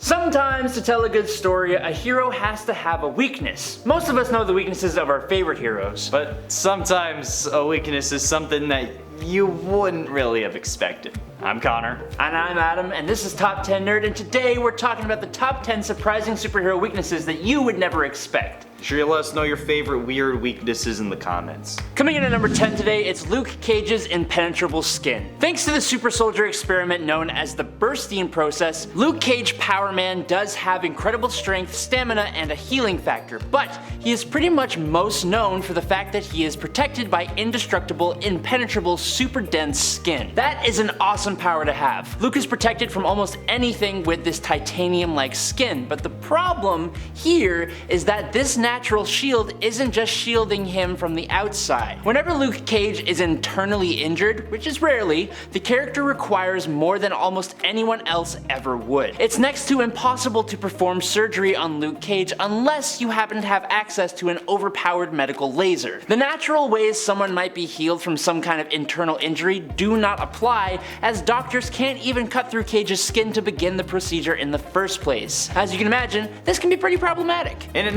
Sometimes, to tell a good story, a hero has to have a weakness. Most of us know the weaknesses of our favorite heroes, But sometimes a weakness is something that you wouldn't really have expected. I'm Connor. and I'm Adam, and this is Top 10 Nerd, and today we're talking about the top 10 surprising superhero weaknesses that you would never expect. Sure, you let us know your favorite weird weaknesses in the comments. Coming in at number 10 today, it's Luke Cage's impenetrable skin. Thanks to the super soldier experiment known as the bursting process, Luke Cage Power Man does have incredible strength, stamina, and a healing factor, but he is pretty much most known for the fact that he is protected by indestructible, impenetrable, super dense skin. That is an awesome power to have. Luke is protected from almost anything with this titanium-like skin, but the problem here is that this natural shield isn't just shielding him from the outside. Whenever Luke Cage is internally injured, which is rarely, the character requires more than almost anyone else ever would. It's next to impossible to perform surgery on Luke Cage unless you happen to have access to an overpowered medical laser. The natural ways someone might be healed from some kind of internal injury do not apply, as doctors can't even cut through Cage's skin to begin the procedure in the first place. As you can imagine, this can be pretty problematic. In at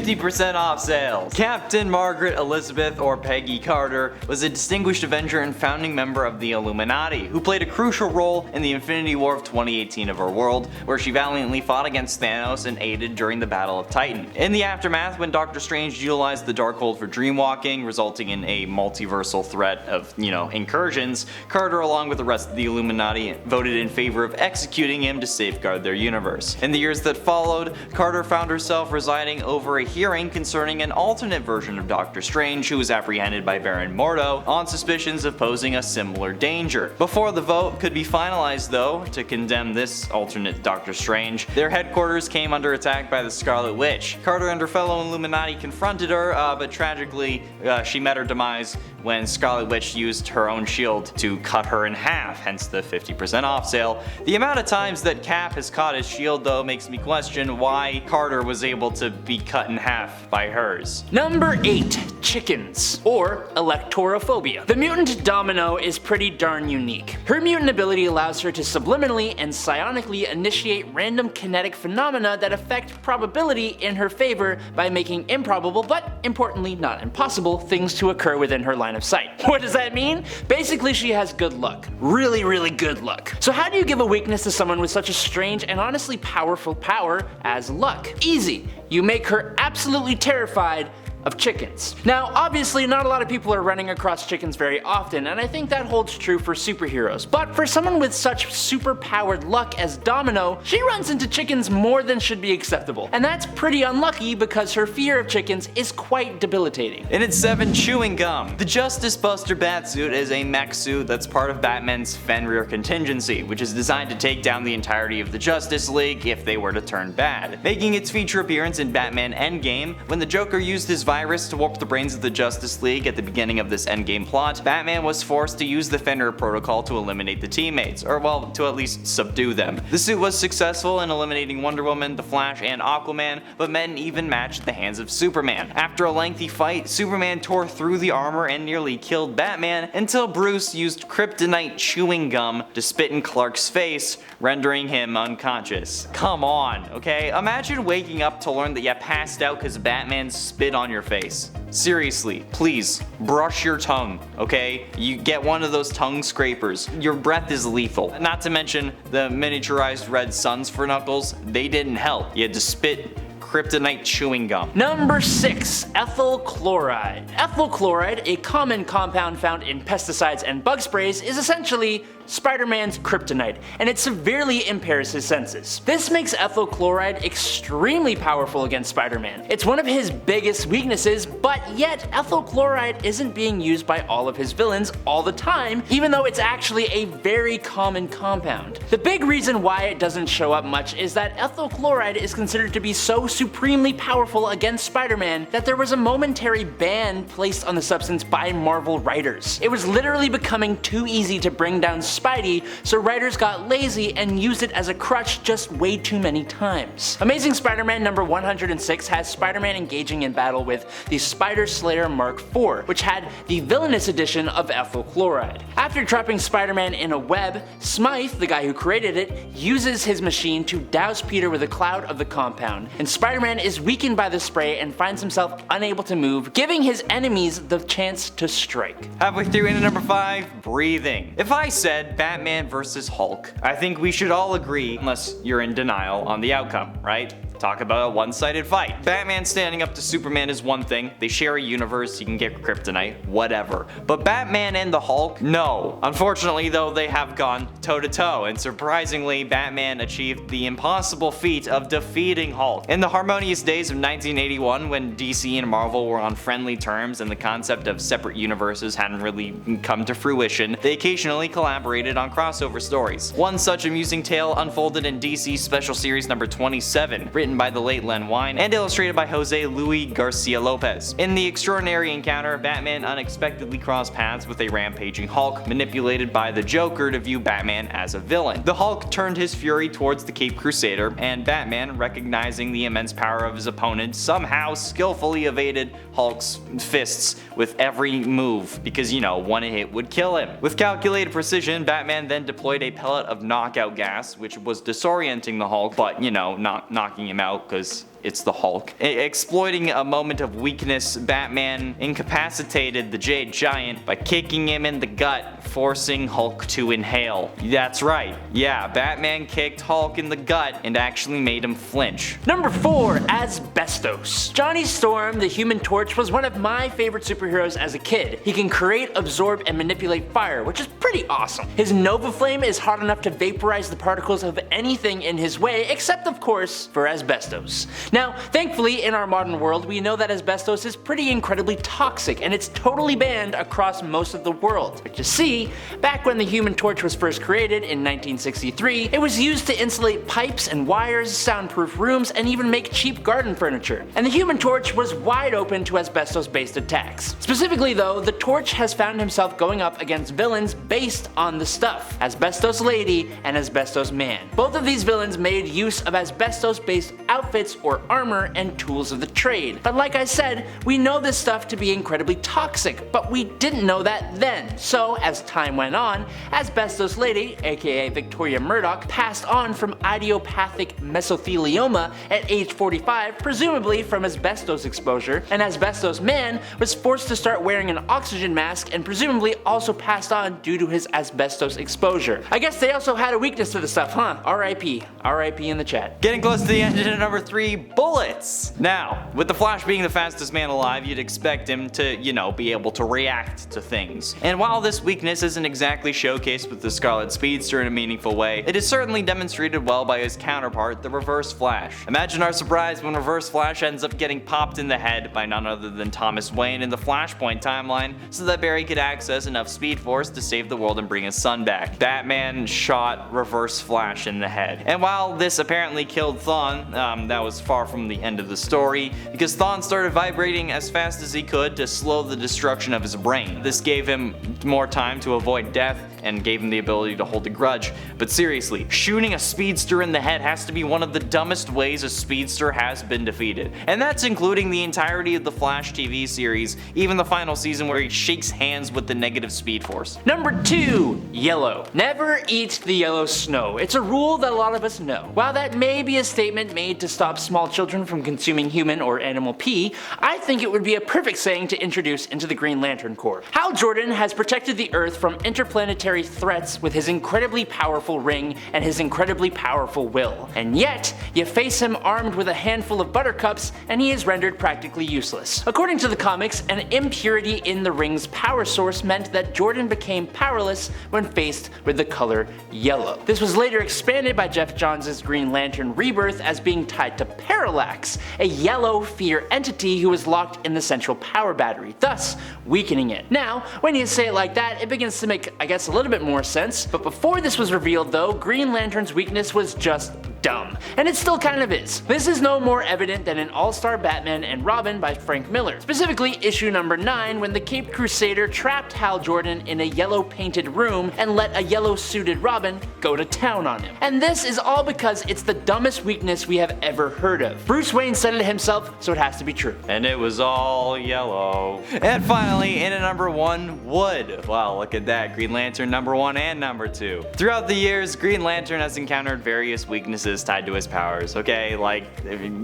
50% off sales. Captain Margaret Elizabeth, or Peggy Carter, was a distinguished Avenger and founding member of the Illuminati, who played a crucial role in the Infinity War of 2018 of our world, where she valiantly fought against Thanos and aided during the Battle of Titan. In the aftermath, when Doctor Strange utilized the Darkhold for dreamwalking, resulting in a multiversal threat of, incursions, Carter, along with the rest of the Illuminati, voted in favor of executing him to safeguard their universe. In the years that followed, Carter found herself residing over a hearing concerning an alternate version of Doctor Strange who was apprehended by Baron Mordo on suspicions of posing a similar danger. Before the vote could be finalized though, to condemn this alternate Doctor Strange, their headquarters came under attack by the Scarlet Witch. Carter and her fellow Illuminati confronted her, but tragically she met her demise when Scarlet Witch used her own shield to cut her in half, hence the 50% off sale. The amount of times that Cap has caught his shield though makes me question why Carter was able to be cut in half by hers. Number 8. Chickens, or electorophobia. The mutant Domino is pretty darn unique. Her mutant ability allows her to subliminally and psionically initiate random kinetic phenomena that affect probability in her favor by making improbable, but importantly not impossible, things to occur within her line of sight. What does that mean? Basically she has good luck. Really good luck. So how do you give a weakness to someone with such a strange and honestly powerful power as luck? Easy. You make her absolutely terrified of chickens. Now, obviously not a lot of people are running across chickens very often, and I think that holds true for superheroes, but for someone with such super-powered luck as Domino, she runs into chickens more than should be acceptable, and that's pretty unlucky because her fear of chickens is quite debilitating. In at 7, chewing gum. The Justice Buster Batsuit is a mech suit that's part of Batman's Fenrir contingency, which is designed to take down the entirety of the Justice League if they were to turn bad. Making its feature appearance in Batman Endgame, when the Joker used his virus to warp the brains of the Justice League at the beginning of this Endgame plot, Batman was forced to use the Fenrir protocol to eliminate the teammates, or well, to at least subdue them. The suit was successful in eliminating Wonder Woman, The Flash, and Aquaman, but met an even match at the hands of Superman. After a lengthy fight, Superman tore through the armor and nearly killed Batman until Bruce used kryptonite chewing gum to spit in Clark's face, rendering him unconscious. Come on, okay? Imagine waking up to learn that you passed out because Batman spit on your face. Seriously, please, brush your tongue, okay? You get one of those tongue scrapers. Your breath is lethal. Not to mention the miniaturized red suns for Knuckles, they didn't help. You had to spit kryptonite chewing gum. Number 6. Ethyl chloride. Ethyl chloride, a common compound found in pesticides and bug sprays, is essentially Spider-Man's kryptonite, and it severely impairs his senses. This makes ethyl chloride extremely powerful against Spider-Man. It's one of his biggest weaknesses, but yet ethyl chloride isn't being used by all of his villains all the time, even though it's actually a very common compound. The big reason why it doesn't show up much is that ethyl chloride is considered to be so supremely powerful against Spider-Man that there was a momentary ban placed on the substance by Marvel writers. It was literally becoming too easy to bring down Spidey, so writers got lazy and used it as a crutch just way too many times. Amazing Spider-Man number 106 has Spider-Man engaging in battle with the Spider Slayer Mark IV, which had the villainous addition of ethyl chloride. After trapping Spider-Man in a web, Smythe, the guy who created it, uses his machine to douse Peter with a cloud of the compound, and Spider-Man is weakened by the spray and finds himself unable to move, giving his enemies the chance to strike. Halfway through into number 5, breathing. If I said Batman vs. Hulk, I think we should all agree, unless you're in denial, on the outcome, right? Talk about a one-sided fight. Batman standing up to Superman is one thing, they share a universe, he can get kryptonite, whatever. But Batman and the Hulk? No. Unfortunately though, they have gone toe-to-toe, and surprisingly, Batman achieved the impossible feat of defeating Hulk. In the harmonious days of 1981, when DC and Marvel were on friendly terms and the concept of separate universes hadn't really come to fruition, they occasionally collaborated on crossover stories. One such amusing tale unfolded in DC's Special Series number 27, written by the late Len Wein and illustrated by Jose Luis Garcia Lopez. In the extraordinary encounter, Batman unexpectedly crossed paths with a rampaging Hulk, manipulated by the Joker to view Batman as a villain. The Hulk turned his fury towards the Caped Crusader, and Batman, recognizing the immense power of his opponent, somehow skillfully evaded Hulk's fists with every move, because one hit would kill him. With calculated precision, Batman then deployed a pellet of knockout gas, which was disorienting the Hulk, but not knocking him out because it's the Hulk. Exploiting a moment of weakness, Batman incapacitated the Jade Giant by kicking him in the gut, forcing Hulk to inhale. That's right, yeah, Batman kicked Hulk in the gut and actually made him flinch. Number 4, Asbestos. Johnny Storm, the Human Torch, was one of my favorite superheroes as a kid. He can create, absorb, and manipulate fire, which is pretty awesome. His Nova Flame is hot enough to vaporize the particles of anything in his way, except of course for asbestos. Now, thankfully in our modern world we know that asbestos is pretty incredibly toxic and it's totally banned across most of the world. But you see, back when the Human Torch was first created in 1963, it was used to insulate pipes and wires, soundproof rooms, and even make cheap garden furniture. And the Human Torch was wide open to asbestos-based attacks. Specifically though, the Torch has found himself going up against villains based on the stuff, Asbestos Lady and Asbestos Man. Both of these villains made use of asbestos-based outfits or armor and tools of the trade. But like I said, we know this stuff to be incredibly toxic, but we didn't know that then. So as time went on, Asbestos Lady, aka Victoria Murdoch, passed on from idiopathic mesothelioma at age 45, presumably from asbestos exposure, and Asbestos Man was forced to start wearing an oxygen mask and presumably also passed on due to his asbestos exposure. I guess they also had a weakness to the stuff, huh? RIP. RIP in the chat. Getting close to the end of number 3, bullets! Now, with the Flash being the fastest man alive, you'd expect him to, be able to react to things. And while this weakness isn't exactly showcased with the Scarlet Speedster in a meaningful way, it is certainly demonstrated well by his counterpart, the Reverse Flash. Imagine our surprise when Reverse Flash ends up getting popped in the head by none other than Thomas Wayne in the Flashpoint timeline, so that Barry could access enough Speed Force to save the world and bring his son back. Batman shot Reverse Flash in the head. And while this apparently killed Thawne, that was far from the end of the story, because Thawne started vibrating as fast as he could to slow the destruction of his brain. This gave him more time to avoid death and gave him the ability to hold a grudge. But seriously, shooting a speedster in the head has to be one of the dumbest ways a speedster has been defeated. And that's including the entirety of the Flash TV series, even the final season where he shakes hands with the negative Speed Force. Number 2, yellow. Never eat the yellow snow. It's a rule that a lot of us know. While that may be a statement made to stop small children from consuming human or animal pee, I think it would be a perfect saying to introduce into the Green Lantern Corps. Hal Jordan has protected the Earth from interplanetary threats with his incredibly powerful ring and his incredibly powerful will. And yet, you face him armed with a handful of buttercups and he is rendered practically useless. According to the comics, an impurity in the ring's power source meant that Jordan became powerless when faced with the color yellow. This was later expanded by Jeff Johns' Green Lantern Rebirth as being tied to Parallax, a yellow fear entity who was locked in the central power battery, thus weakening it. Now, when you say it like that, it begins to make, I guess, a little bit more sense, but before this was revealed though, Green Lantern's weakness was just dumb. And it still kind of is. This is no more evident than in All-Star Batman and Robin by Frank Miller. Specifically issue number 9, when the Caped Crusader trapped Hal Jordan in a yellow painted room and let a yellow suited Robin go to town on him. And this is all because it's the dumbest weakness we have ever heard of. Bruce Wayne said it himself, so it has to be true. And it was all yellow. And finally, in at number 1, Wood. Wow, look at that. Green Lantern number 1 and number 2. Throughout the years, Green Lantern has encountered various weaknesses tied to his powers, okay? Like,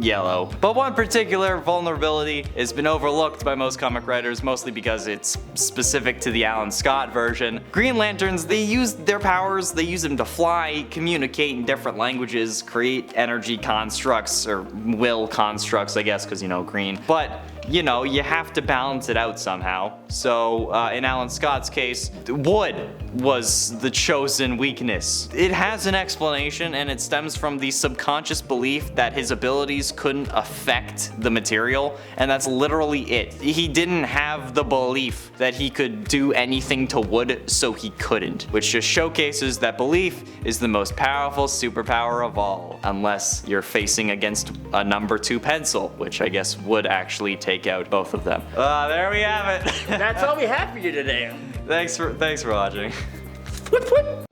yellow. But one particular vulnerability has been overlooked by most comic writers, mostly because it's specific to the Alan Scott version. Green Lanterns, they use their powers, they use them to fly, communicate in different languages, create energy constructs, or will constructs, I guess, because, you know, green. But you know, you have to balance it out somehow. So in Alan Scott's case, wood was the chosen weakness. It has an explanation, and it stems from the subconscious belief that his abilities couldn't affect the material, and that's literally it. He didn't have the belief that he could do anything to wood, so he couldn't, which just showcases that belief is the most powerful superpower of all, unless you're facing against a number 2 pencil, which I guess would actually take out both of them. There we have it. That's all we have for you today. Thanks for watching. Whoop, whoop.